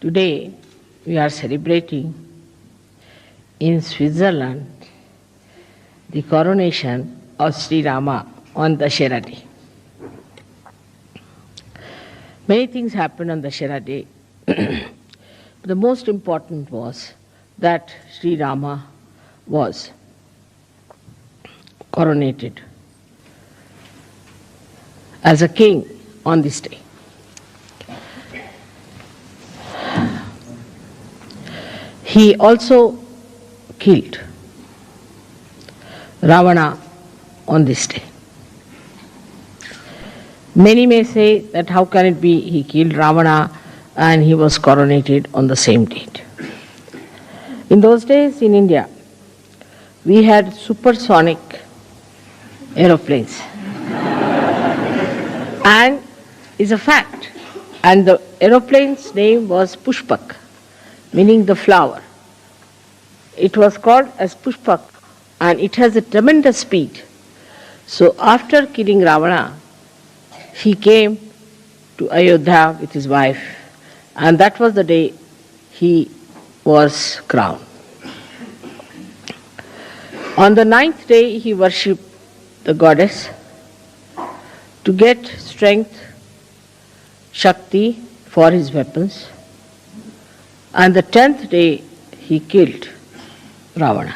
Today we are celebrating in Switzerland the coronation of Shri Rama on Dashera Day. Many things happened on Dashera Day. The most important was that Shri Rama was coronated as a king on this day. He also killed Ravana on this day. Many may say that how can it be he killed Ravana and he was coronated on the same date. In those days in India, we had supersonic aeroplanes. And it's a fact. And the aeroplane's name was Pushpak, meaning the flower. It was called as Pushpak and it has a tremendous speed. So after killing Ravana, he came to Ayodhya with his wife, and that was the day he was crowned. On the 9th day, he worshipped the goddess to get strength, Shakti for his weapons, and the 10th day, he killed Ravana.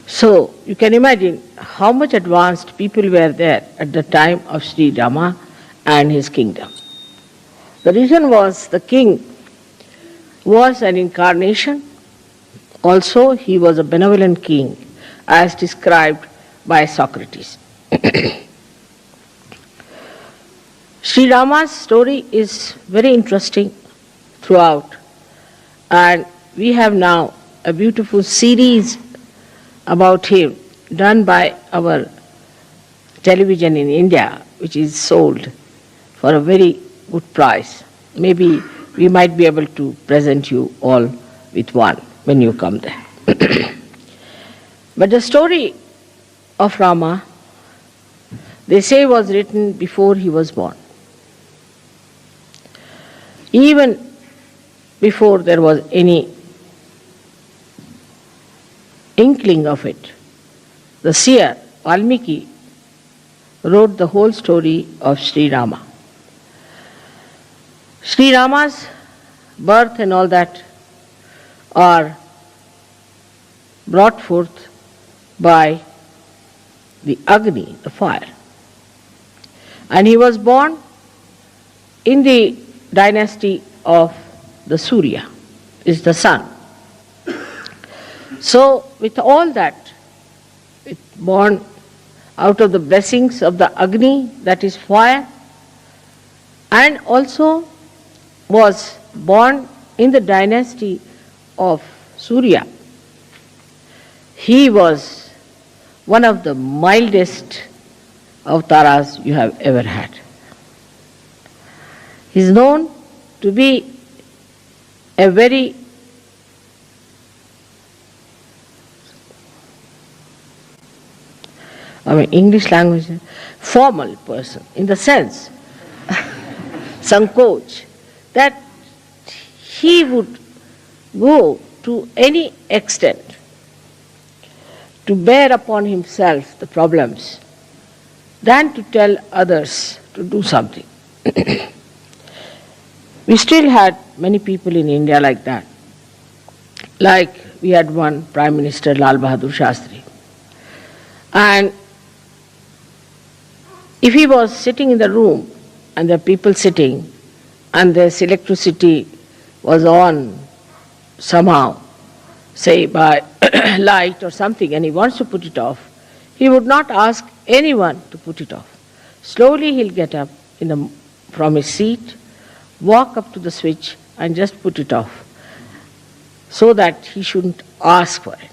So you can imagine how much advanced people were there at the time of Sri Rama and his kingdom. The reason was the king was an incarnation. Also, he was a benevolent king, as described by Socrates. Sri Rama's story is very interesting throughout, and we have now a beautiful series about him done by our television in India, which is sold for a very good price. Maybe we might be able to present you all with one when you come there. But the story of Rama, they say, was written before he was born. Even before there was any inkling of it, the seer Valmiki wrote the whole story of Sri Rama. Sri Rama's birth and all that are brought forth by the Agni, the fire. And he was born in the dynasty of the Surya, is the sun. So, with all that, born out of the blessings of the Agni, that is fire, and also was born in the dynasty of Surya. He was one of the mildest avatars you have ever had. He is known to be a very English language, formal person, in the sense, Sankoch, that he would go to any extent to bear upon himself the problems than to tell others to do something. We still had many people in India like that. Like we had one Prime Minister, Lal Bahadur Shastri. And if he was sitting in the room and there are people sitting and there's electricity was on somehow, say by light or something, and he wants to put it off, he would not ask anyone to put it off. Slowly he'll get up from his seat, walk up to the switch and just put it off so that he shouldn't ask for it.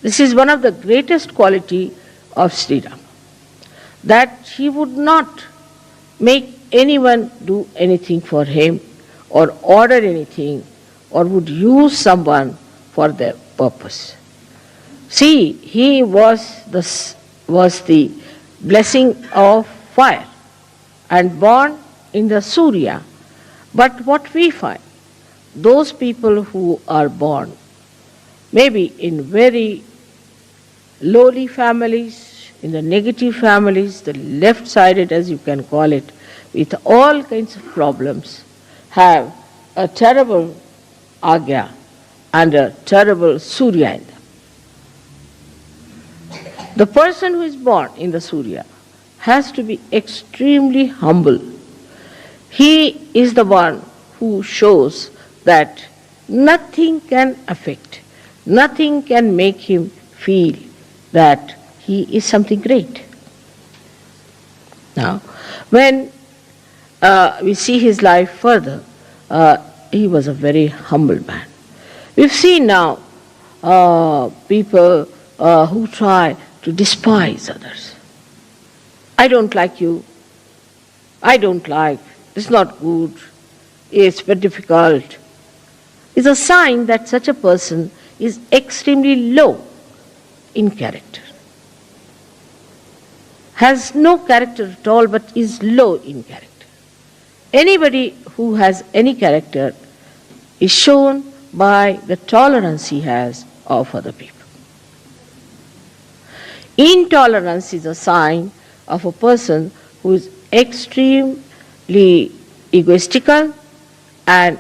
This is one of the greatest quality of Sri Rama, that he would not make anyone do anything for him or order anything or would use someone for their purpose. See, he was the blessing of fire and born in the Surya, But what we find, those people who are born maybe in very lowly families, in the negative families, the left-sided as you can call it, with all kinds of problems, have a terrible agya and a terrible surya in them. The person who is born in the surya has to be extremely humble. He is the one who shows that nothing can affect, nothing can make him feel that he is something great. Now, when we see his life further, he was a very humble man. We've seen now people who try to despise others. I don't like you. I don't like. It's not good. It's very difficult. It's a sign that such a person is extremely low in character. Has no character at all, but is low in character. Anybody who has any character is shown by the tolerance he has of other people. Intolerance is a sign of a person who is extremely egoistical and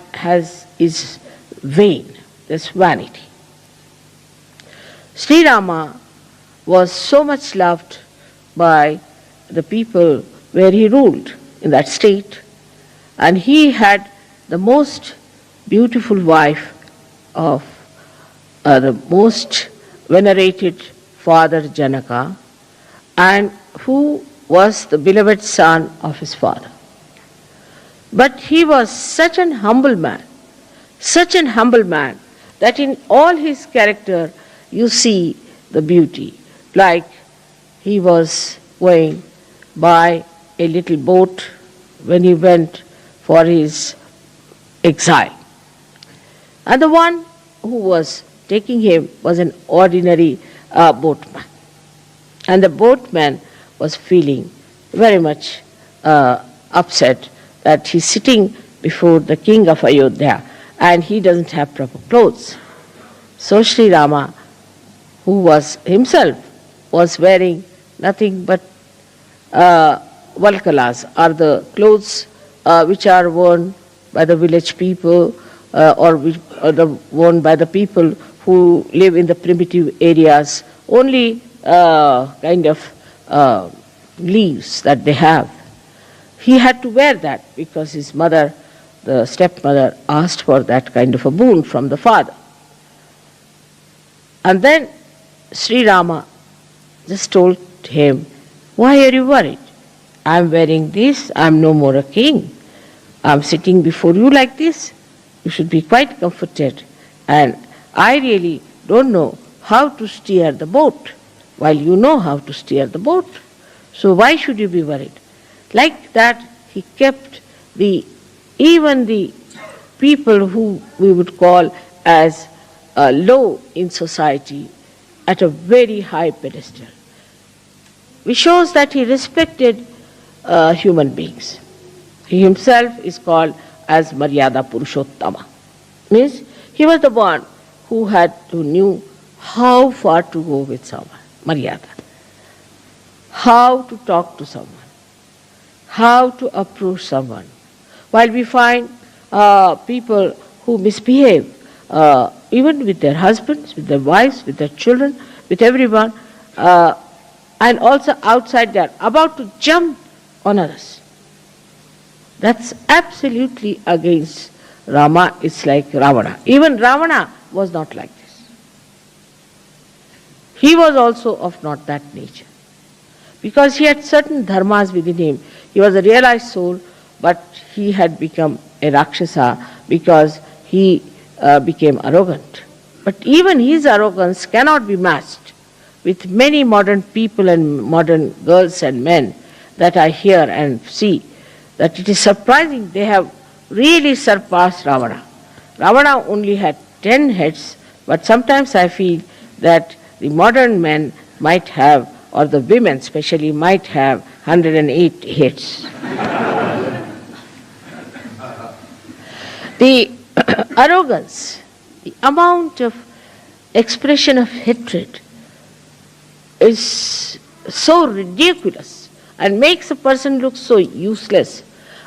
is vain. There's vanity. Shri Rama was so much loved by the people where he ruled in that state, and he had the most beautiful wife of the most venerated father Janaka, and who was the beloved son of his father. But he was such an humble man that in all his character you see the beauty. Like he was going by a little boat when he went for his exile. And the one who was taking him was an ordinary boatman. And the boatman was feeling very much upset that he's sitting before the king of Ayodhya and he doesn't have proper clothes. So Shri Rama, who was himself, was wearing nothing but valkalas, are the clothes which are worn by the village people or worn by the people who live in the primitive areas, only kind of leaves that they have. He had to wear that because his mother, the stepmother, asked for that kind of a boon from the father. And then Sri Rama just told him, "Why are you worried? I'm wearing this, I'm no more a king. I'm sitting before you like this. You should be quite comforted. And I really don't know how to steer the boat, while you know how to steer the boat. So why should you be worried?" Like that, he kept even the people who we would call as low in society at a very high pedestal. Which shows that he respected human beings. He himself is called as Maryada Purushottama. Means he was the one who knew how far to go with someone, Maryada. How to talk to someone. How to approach someone. While we find people who misbehave, even with their husbands, with their wives, with their children, with everyone, and also outside they are about to jump on others. That's absolutely against Rama. It's like Ravana. Even Ravana was not like this. He was also of not that nature. Because he had certain dharmas within him. He was a realized soul, but he had become a Rakshasa because he became arrogant. But even his arrogance cannot be matched with many modern people and modern girls and men that I hear and see, that it is surprising they have really surpassed Ravana. Ravana only had 10 heads, but sometimes I feel that the modern men might have, or the women especially, might have 108 heads. The arrogance, the amount of expression of hatred is so ridiculous and makes a person look so useless.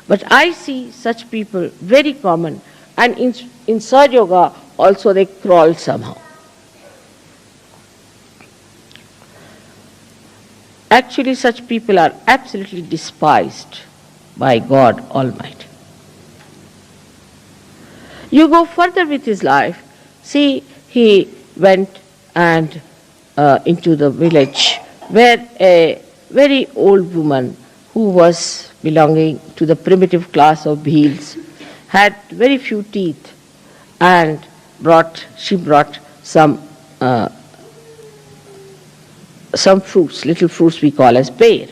But I see such people very common, and in Sahaja Yoga also they crawl somehow. Actually, such people are absolutely despised by God Almighty. You go further with his life. See, he went and into the village where a very old woman who was belonging to the primitive class of Bhils had very few teeth, and she brought some fruits, little fruits we call as pear.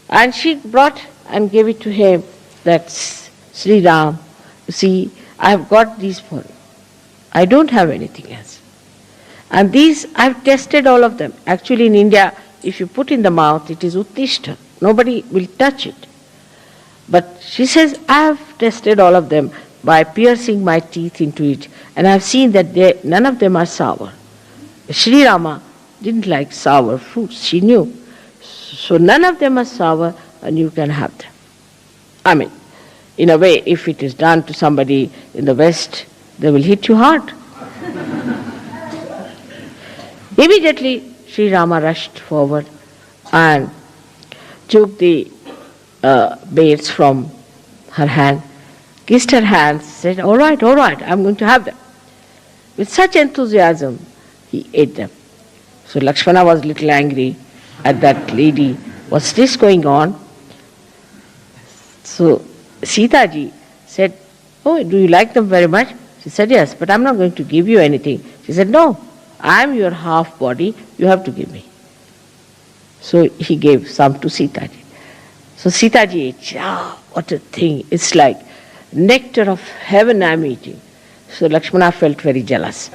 And she brought and gave it to him, that's Shri Ram, see, I have got these for you. I don't have anything else. And these, I have tested all of them. Actually in India, if you put in the mouth, it is uttishta. Nobody will touch it. But she says, I have tested all of them by piercing my teeth into it, and I have seen that none of them are sour. Shri Rama didn't like sour fruits, she knew. So none of them are sour, and you can have them. I mean, in a way, if it is done to somebody in the West, they will hit you hard. Immediately, Shri Rama rushed forward and took the beads from her hand, kissed her hands, said, all right, I'm going to have them. With such enthusiasm, he ate them. So Lakshmana was a little angry at that lady. What's this going on? So Sita ji said, oh, do you like them very much? She said, yes, but I'm not going to give you anything. She said, no, I'm your half body, you have to give me. So he gave some to Sita ji. So Sita ji ate, what a thing, it's like nectar of heaven I'm eating. So Lakshmana felt very jealous.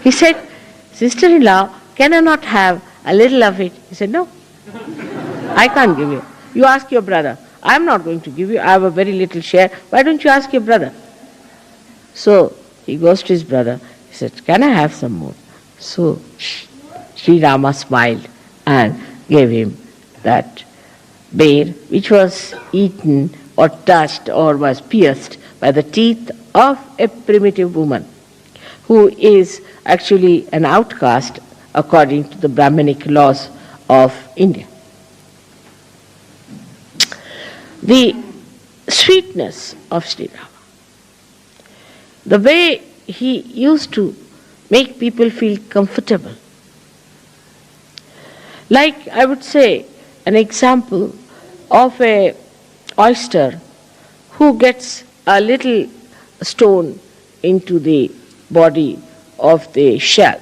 He said, sister-in-law, can I not have a little of it? He said, no, I can't give you. You ask your brother. I'm not going to give you. I have a very little share. Why don't you ask your brother? So he goes to his brother. He said, can I have some more? So Sri Rama smiled and gave him that bear, which was eaten or touched or was pierced by the teeth of a primitive woman who is actually an outcast according to the Brahmanic laws of India. The sweetness of Shri Rama, the way he used to make people feel comfortable. Like I would say an example of a oyster who gets a little stone into the body of the shell,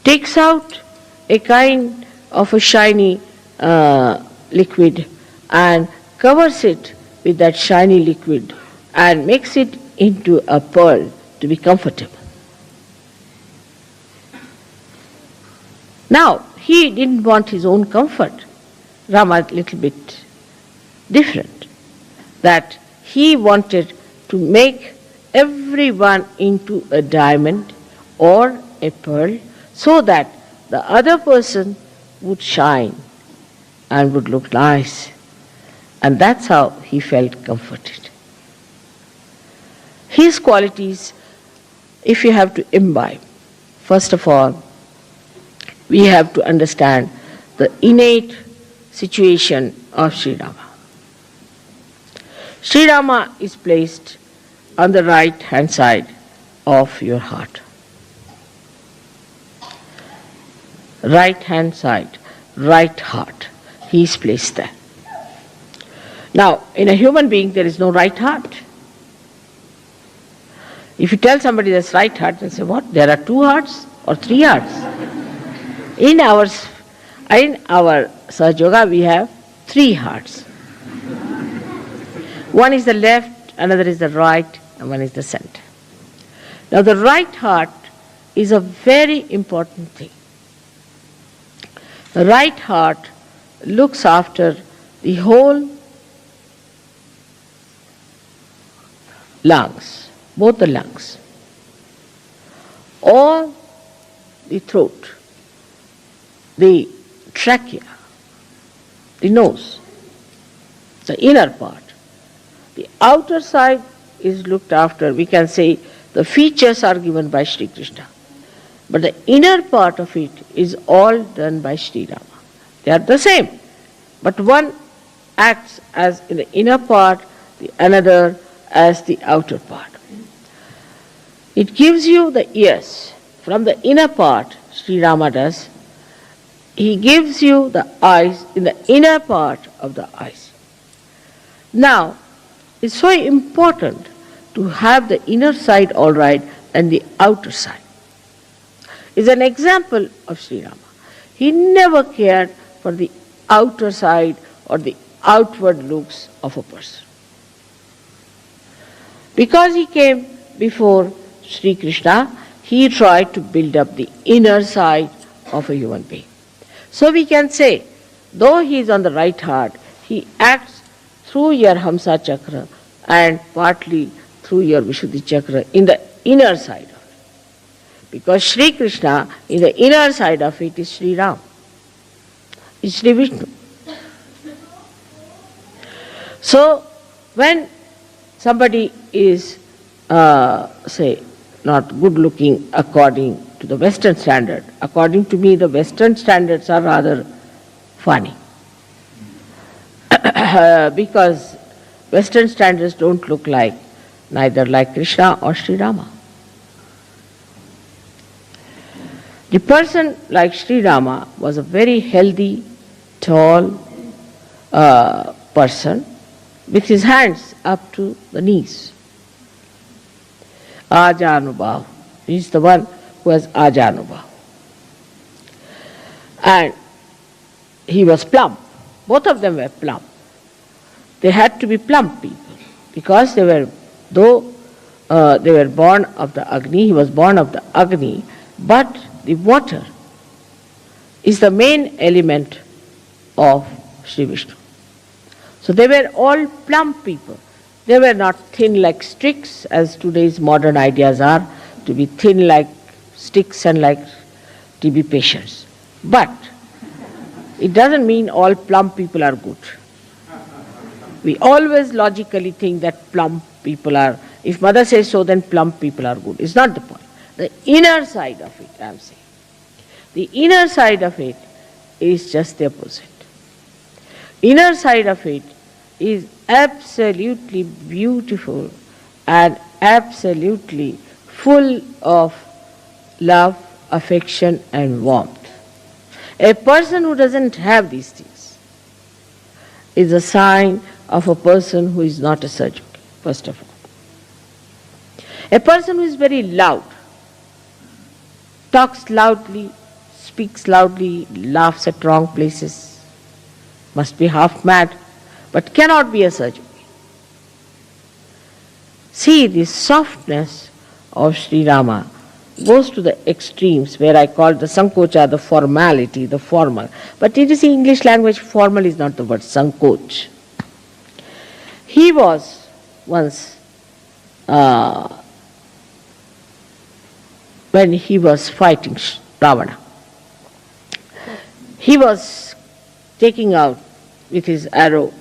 takes out a kind of a shiny liquid and covers it with that shiny liquid and makes it into a pearl to be comfortable. Now, he didn't want his own comfort. Rama a little bit different. That he wanted to make everyone into a diamond or a pearl so that the other person would shine and would look nice. And that's how he felt comforted. His qualities, if you have to imbibe, first of all, we have to understand the innate situation of Shri Rama. Shri Rama is placed on the right hand side of your heart. Right hand side, right heart. He is placed there. Now, in a human being, there is no right heart. If you tell somebody there's right heart, they'll say, what? There are 2 hearts or 3 hearts? In our Sahaja Yoga, we have 3 hearts. One is the left, another is the right, and one is the center. Now, the right heart is a very important thing. The right heart looks after the whole lungs, both the lungs, or the throat, the trachea, the nose, the inner part. The outer side is looked after. We can say the features are given by Sri Krishna. But the inner part of it is all done by Shri Rama. They are the same. But one acts as in the inner part, the another as the outer part. It gives you the ears. From the inner part, Sri Rama does. He gives you the eyes in the inner part of the eyes. Now, it's so important to have the inner side all right and the outer side. It's an example of Sri Rama. He never cared for the outer side or the outward looks of a person. Because he came before Sri Krishna, he tried to build up the inner side of a human being. So we can say, though he is on the right heart, he acts through your Hamsa Chakra and partly through your Vishuddhi Chakra in the inner side of it. Because Sri Krishna, in the inner side of it, is Sri Ram, is Sri Vishnu. So, when somebody is, say, not good looking according to the Western standard, according to me, the Western standards are rather funny. Because Western standards don't look like, neither like Krishna or Sri Rama. The person like Sri Rama was a very healthy, tall person with his hands up to the knees. Ajanubhav. He is the one who has Ajanubhav. And he was plump. Both of them were plump. They had to be plump people because they were, though they were born of the Agni, he was born of the Agni, but the water is the main element of Sri Vishnu. So they were all plump people. They were not thin like sticks, as today's modern ideas are, to be thin like sticks and like TB patients. But it doesn't mean all plump people are good. We always logically think that plump people are, if mother says so, then plump people are good. It's not the point. The inner side of it, I am saying. The inner side of it is just the opposite. Inner side of it is absolutely beautiful and absolutely full of love, affection and warmth. A person who doesn't have these things is a sign of a person who is not a surgeon, first of all. A person who is very loud, talks loudly, speaks loudly, laughs at wrong places, must be half mad, but cannot be a surgeon. See, the softness of Sri Rama goes to the extremes where I call the sankocha, the formality, the formal. But it is in English language, formal is not the word, sankoch. He was once, when he was fighting Ravana, he was taking out with his arrow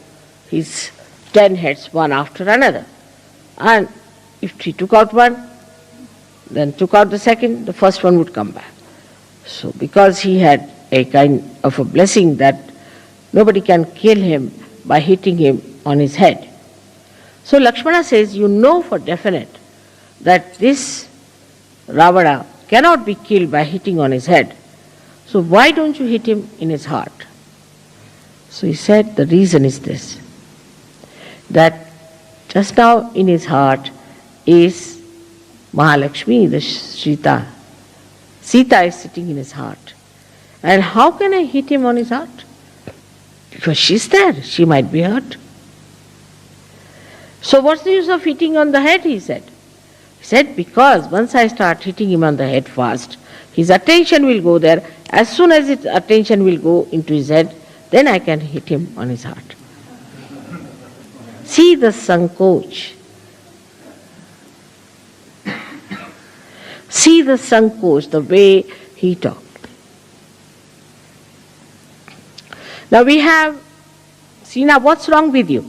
his 10 heads one after another. And if he took out one, then took out the second, the first one would come back. So because he had a kind of a blessing that nobody can kill him by hitting him on his head. So Lakshmana says, you know for definite that this Ravana cannot be killed by hitting on his head. So why don't you hit him in his heart? So he said, the reason is this, that just now in his heart is Mahalakshmi, the Sita. Sita is sitting in his heart. And how can I hit him on his heart? Because she's there, she might be hurt. So what's the use of hitting on the head, he said. He said, because once I start hitting him on the head fast, his attention will go there. As soon as his attention will go into his head, then I can hit him on his heart. See the sankoch. See the sankoch, the way he talked. Now we have, see now what's wrong with you?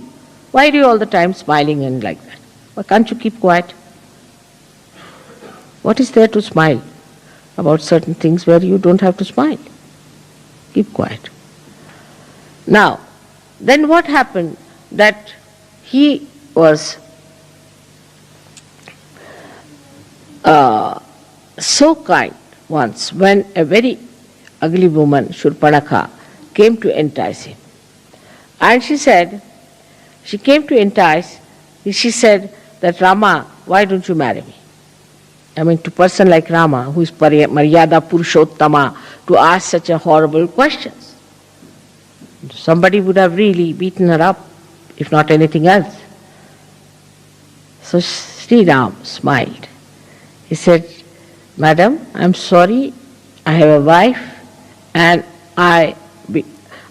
Why are you all the time smiling and like that? Why can't you keep quiet? What is there to smile about certain things where you don't have to smile? Keep quiet. Now, then what happened? That he was so kind once when a very ugly woman, Shurpanakha, came to entice him. And she came to entice, she said that Rama, why don't you marry me? I mean, to a person like Rama, who is Maryada Purushottama, to ask such a horrible questions. Somebody would have really beaten her up, if not anything else. So Shri Ram smiled. He said, Madam, I'm sorry, I have a wife and I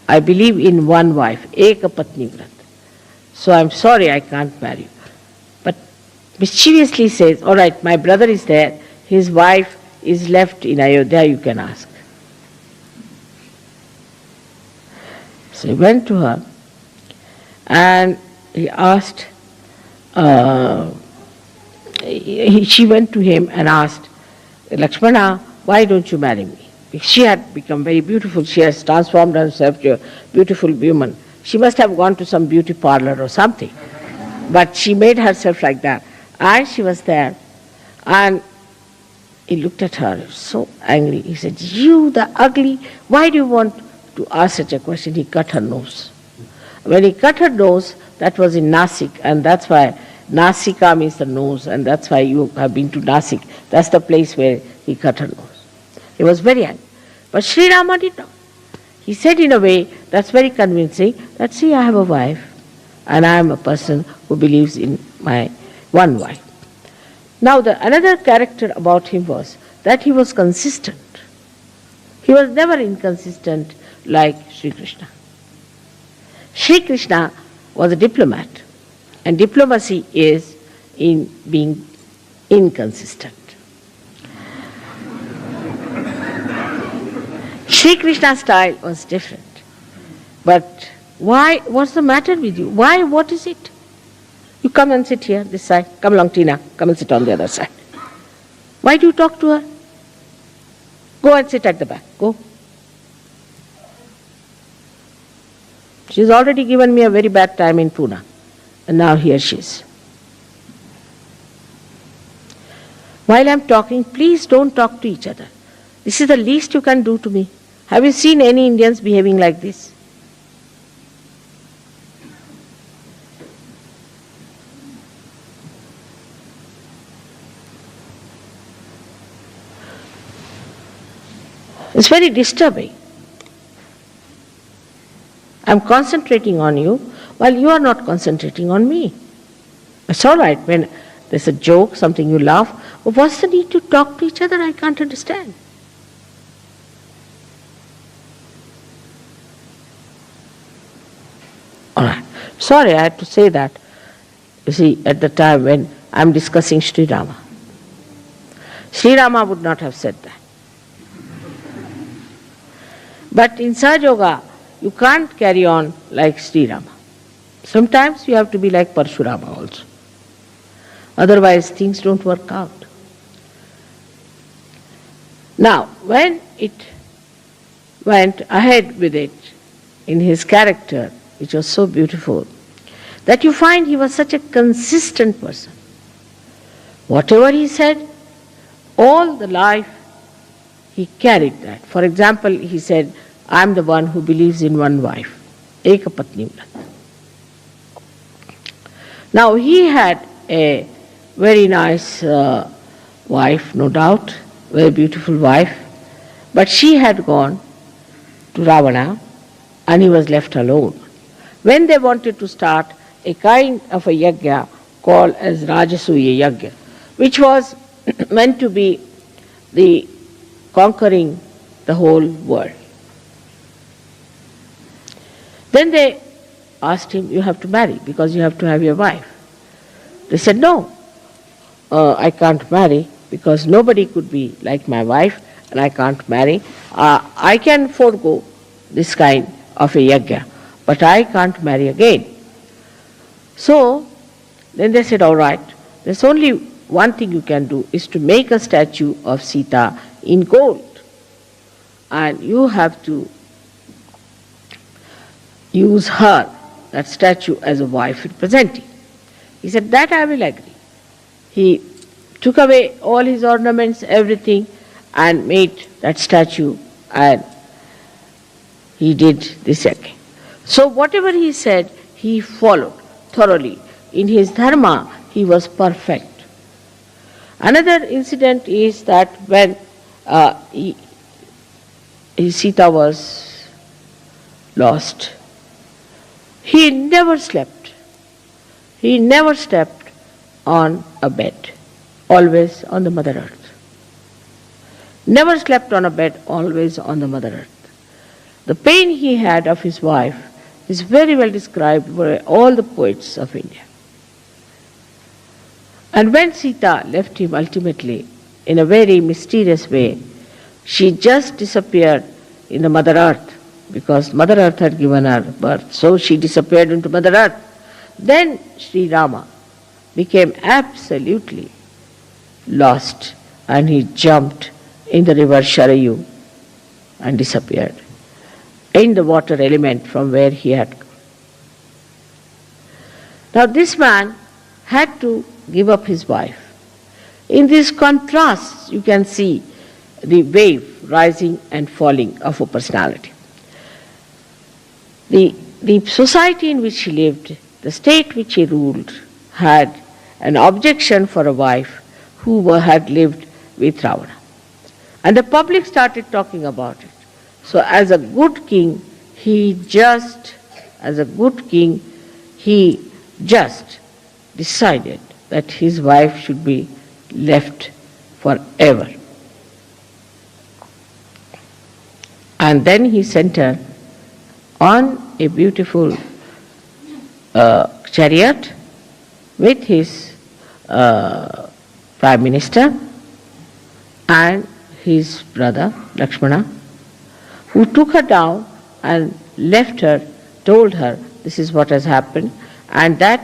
believe in one wife, Eka Patni Vrat. So I'm sorry I can't marry you. But mischievously says, all right, my brother is there, his wife is left in Ayodhya, you can ask. So he went to her and he asked, she went to him and asked, Lakshmana, why don't you marry me? She had become very beautiful. She has transformed herself to a beautiful woman. She must have gone to some beauty parlor or something. But she made herself like that. And she was there. And he looked at her, so angry. He said, you the ugly, why do you want to ask such a question? He cut her nose. When he cut her nose, that was in Nasik, and that's why Nasika means the nose, and that's why you have been to Nasik. That's the place where he cut her nose. He was very angry. But Sri Rama did not. He said in a way that's very convincing that, see, I have a wife and I am a person who believes in my one wife. Now another character about him was that he was consistent. He was never inconsistent like Sri Krishna. Sri Krishna was a diplomat, and diplomacy is in being inconsistent. Sri Krishna's style was different. But why? What's the matter with you? Why? What is it? You come and sit here, this side. Come along, Tina. Come and sit on the other side. Why do you talk to her? Go and sit at the back. Go. She's already given me a very bad time in Pune. And now here she is. While I'm talking, please don't talk to each other. This is the least you can do to me. Have you seen any Indians behaving like this? It's very disturbing. I'm concentrating on you while you are not concentrating on me. It's all right when there's a joke, something you laugh, but what's the need to talk to each other? I can't understand. All right. Sorry, I had to say that. You see, at the time when I'm discussing Shri Rama. Shri Rama would not have said that. But in Sahaja Yoga, you can't carry on like Shri Rama. Sometimes you have to be like Parshurama also. Otherwise, things don't work out. Now, when it went ahead with it in his character, which was so beautiful, that you find he was such a consistent person. Whatever he said, all the life, he carried that. For example, he said, I'm the one who believes in one wife, Eka Patni Vrat. Now, he had a very nice wife, no doubt, very beautiful wife, but she had gone to Ravana and he was left alone. When they wanted to start a kind of a yajna called as Rajasuya Yajna, which was meant to be the conquering the whole world. Then they asked him, you have to marry because you have to have your wife. They said, no, I can't marry because nobody could be like my wife and I can't marry. I can forego this kind of a yajna, but I can't marry again. So then they said, all right, there's only one thing you can do is to make a statue of Sita in gold. And you have to use her, that statue, as a wife representing. He said, that I will agree. He took away all his ornaments, everything, and made that statue, and he did this again. So whatever he said, he followed thoroughly. In his dharma, he was perfect. Another incident is that when Sita was lost, he never slept. He never slept on a bed, always on the Mother Earth. Never slept on a bed, always on the Mother Earth. The pain he had of his wife is very well described by all the poets of India. And when Sita left him ultimately, in a very mysterious way, she just disappeared in the Mother Earth, because Mother Earth had given her birth. So she disappeared into Mother Earth. Then Shri Rama became absolutely lost and he jumped in the river Sharayu and disappeared in the water element from where he had come. Now this man had to give up his wife. In these contrasts, you can see the wave rising and falling of a personality. The society in which he lived, the state which he ruled, had an objection for a wife who had lived with Ravana. And the public started talking about it. So as a good king, he just decided that his wife should be left forever. And then he sent her on a beautiful chariot with his prime minister and his brother Lakshmana, who took her down and left her, told her this is what has happened, and that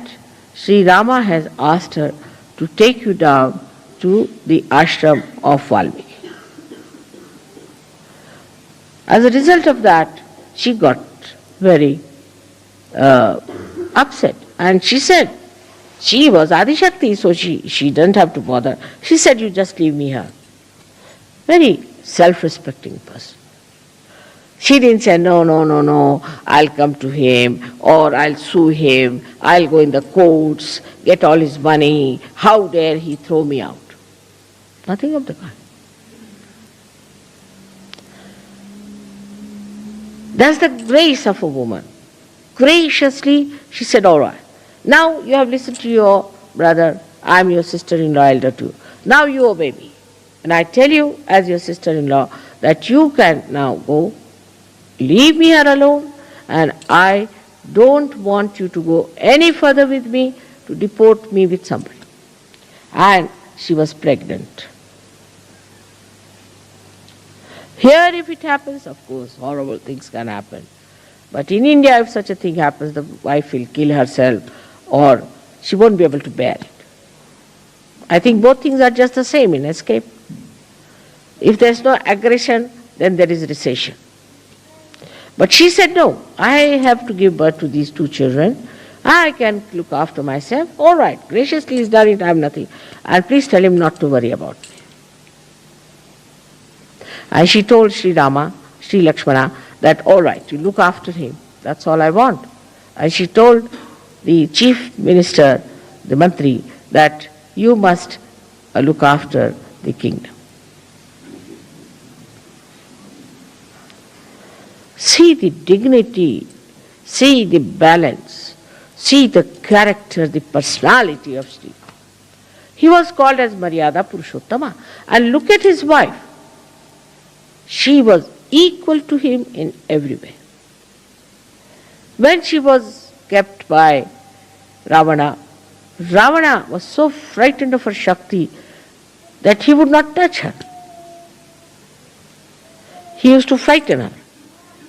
Sri Rama has asked her to take you down to the ashram of Valmiki. As a result of that, she got very upset, and she said, she was Adi Shakti, so she didn't have to bother. She said, you just leave me here. Very self-respecting person. She didn't say, no, I'll come to him, or I'll sue him, I'll go in the courts, get all his money, how dare he throw me out. Nothing of the kind. That's the grace of a woman. Graciously, she said, all right, now you have listened to your brother, I'm your sister-in-law elder too. Now you obey me. And I tell you, as your sister-in-law, that you can now go, leave me here alone, and I don't want you to go any further with me to deport me with somebody. And she was pregnant. Here if it happens, of course, horrible things can happen. But in India, if such a thing happens, the wife will kill herself or she won't be able to bear it. I think both things are just the same in escape. If there's no aggression, then there is recession. But she said, no, I have to give birth to these two children. I can look after myself. All right, graciously he's done it, I have nothing. And please tell him not to worry about me. And she told Sri Rama, Sri Lakshmana, that all right, you look after him. That's all I want. And she told the chief minister, the mantri, that you must look after the kingdom. See the dignity, see the balance, see the character, the personality of Sri Ram. He was called as Maryada Purushottama. And look at his wife. She was equal to him in every way. When she was kept by Ravana. Ravana was so frightened of her Shakti that he would not touch her. He used to frighten her.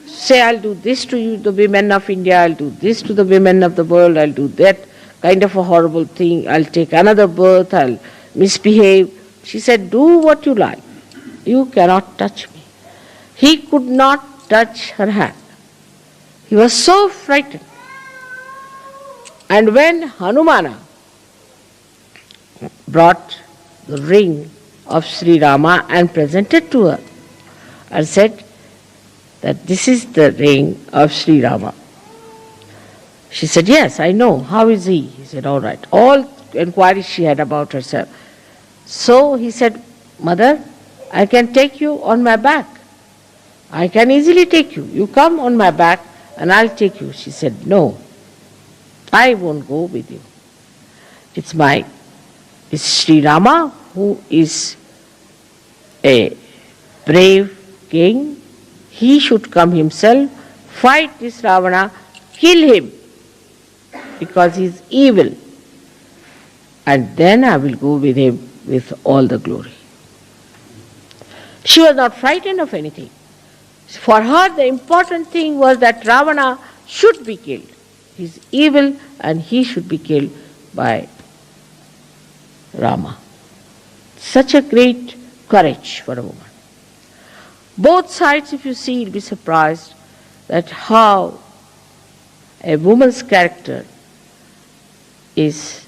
Say, I'll do this to you, the women of India, I'll do this to the women of the world, I'll do that kind of a horrible thing, I'll take another birth, I'll misbehave. She said, do what you like. You cannot touch me. He could not touch her hand. He was so frightened. And when Hanumana brought the ring of Shri Rama and presented to her and said that this is the ring of Shri Rama. She said, yes, I know. How is he? He said, all right. All inquiries she had about herself. So he said, Mother, I can take you on my back. I can easily take you. You come on my back and I'll take you. She said, no, I won't go with you. It's Sri Rama who is a brave king. He should come himself, fight this Ravana, kill him because he is evil. And then I will go with him with all the glory. She was not frightened of anything. For her, the important thing was that Ravana should be killed. He is evil and he should be killed by Rama. Such a great courage for a woman. Both sides, if you see, you'll be surprised that how a woman's character is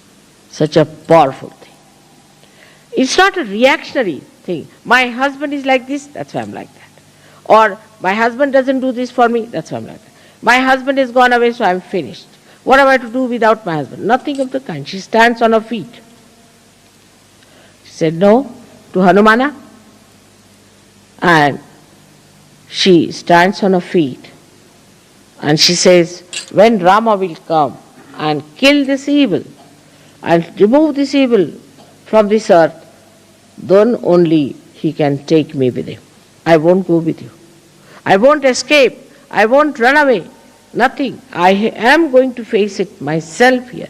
such a powerful thing. It's not a reactionary thing. My husband is like this, that's why I'm like that. Or my husband doesn't do this for me, that's why I'm like that. My husband has gone away, so I'm finished. What am I to do without my husband? Nothing of the kind. She stands on her feet. She said no to Hanumana, and she stands on her feet and she says, when Rama will come and kill this evil and remove this evil from this earth, then only he can take me with him. I won't go with you. I won't escape. I won't run away. Nothing. I am going to face it myself here.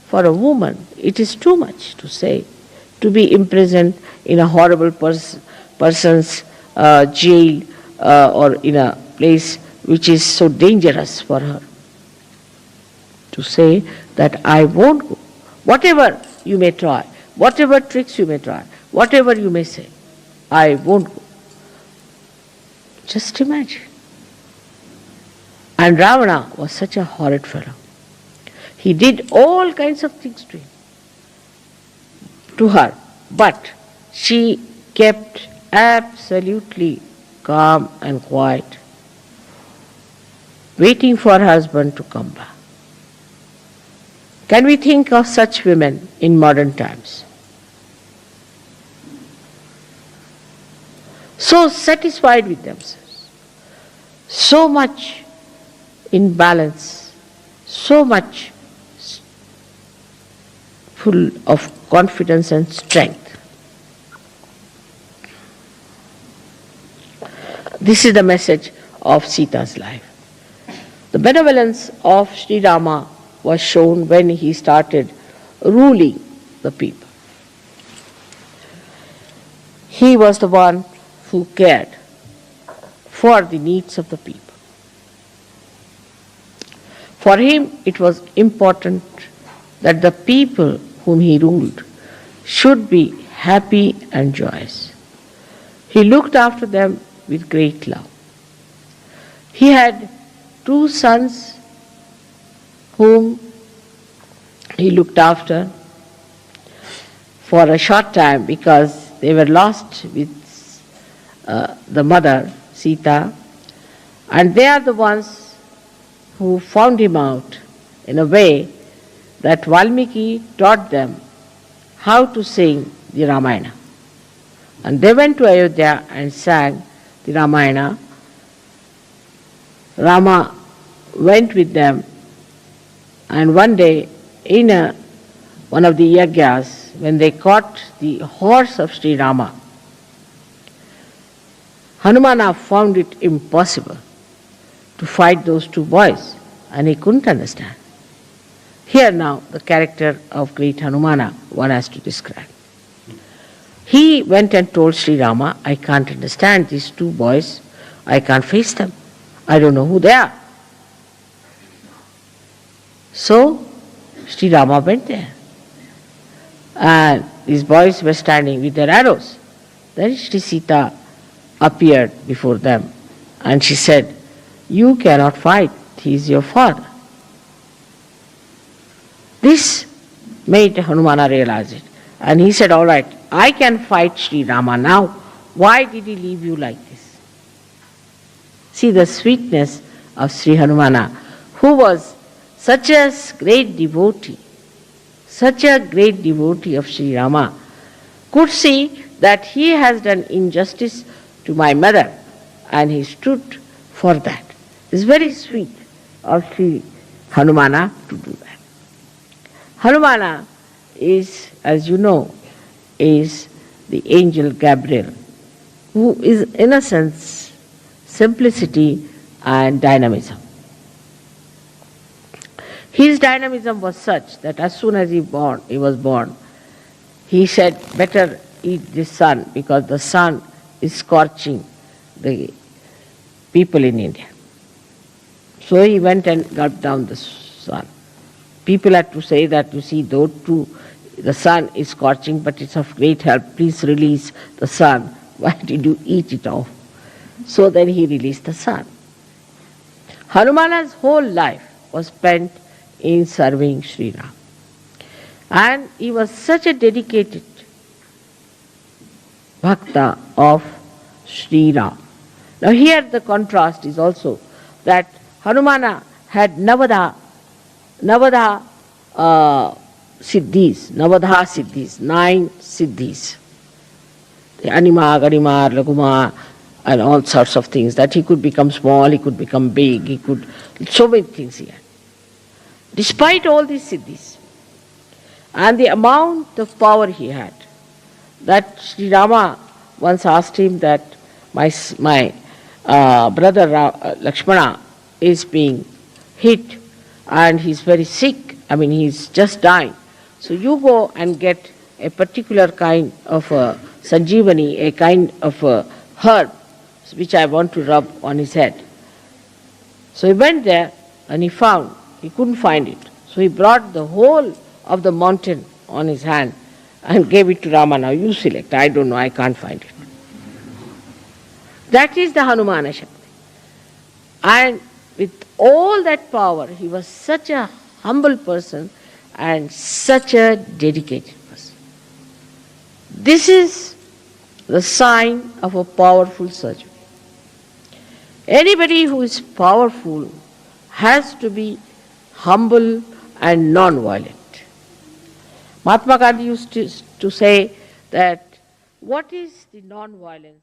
For a woman, it is too much to say, to be imprisoned in a horrible person's jail or in a place which is so dangerous for her. To say that I won't go. Whatever you may try, whatever tricks you may try, whatever you may say, I won't go. Just imagine. And Ravana was such a horrid fellow. He did all kinds of things to her, but she kept absolutely calm and quiet, waiting for her husband to come back. Can we think of such women in modern times? So satisfied with themselves, so much in balance, so much full of confidence and strength. This is the message of Sita's life. The benevolence of Sri Rama was shown when he started ruling the people. He was the one who cared for the needs of the people. For him, it was important that the people whom he ruled should be happy and joyous. He looked after them with great love. He had 2 sons whom he looked after for a short time because they were lost with the mother, Sita, and they are the ones who found him out in a way that Valmiki taught them how to sing the Ramayana. And they went to Ayodhya and sang the Ramayana. Rama went with them, and one day in one of the yagyas, when they caught the horse of Sri Rama, Hanumana found it impossible to fight those 2 boys, and he couldn't understand. Here now, the character of great Hanumana one has to describe. He went and told Shri Rama, I can't understand these two boys. I can't face them. I don't know who they are. So, Shri Rama went there. And these boys were standing with their arrows. Then Shri Sita appeared before them and she said, you cannot fight, he is your father. This made Hanumana realize it. And he said, all right, I can fight Shri Rama now. Why did he leave you like this? See the sweetness of Sri Hanumana, who was such a great devotee of Sri Rama, could see that he has done injustice to my mother and he stood for that. It's very sweet of Sri Hanumana to do that. Hanumana is, as you know, is the angel Gabriel, who is innocence, simplicity and dynamism. His dynamism was such that as soon as he was born, he said, better eat this sun because the sun is scorching the people in India. So he went and gulped down the sun. People had to say that, you see, though too the sun is scorching, but it's of great help. Please release the sun. Why did you eat it off? So then he released the sun. Hanumana's whole life was spent in serving Shri Ram. And he was such a dedicated bhakta of Shri Ram. Now here the contrast is also that Hanumana had Navadha siddhis, 9 siddhis. The Anima, Garima, Laguma, and all sorts of things, that he could become small, he could become big, so many things he had. Despite all these siddhis, and the amount of power he had, that Sri Rama once asked him that my brother Lakshmana is being hit and he's very sick, he's just dying. So you go and get a particular kind of sanjeevani, a kind of herb which I want to rub on his head. So he went there and he couldn't find it. So he brought the whole of the mountain on his hand and gave it to Rama. Now you select. I don't know, I can't find it. That is the Hanumana Shakti. And with all that power, he was such a humble person and such a dedicated person. This is the sign of a powerful surgeon. Anybody who is powerful has to be humble and non-violent. Mahatma Gandhi used to say that what is the non-violence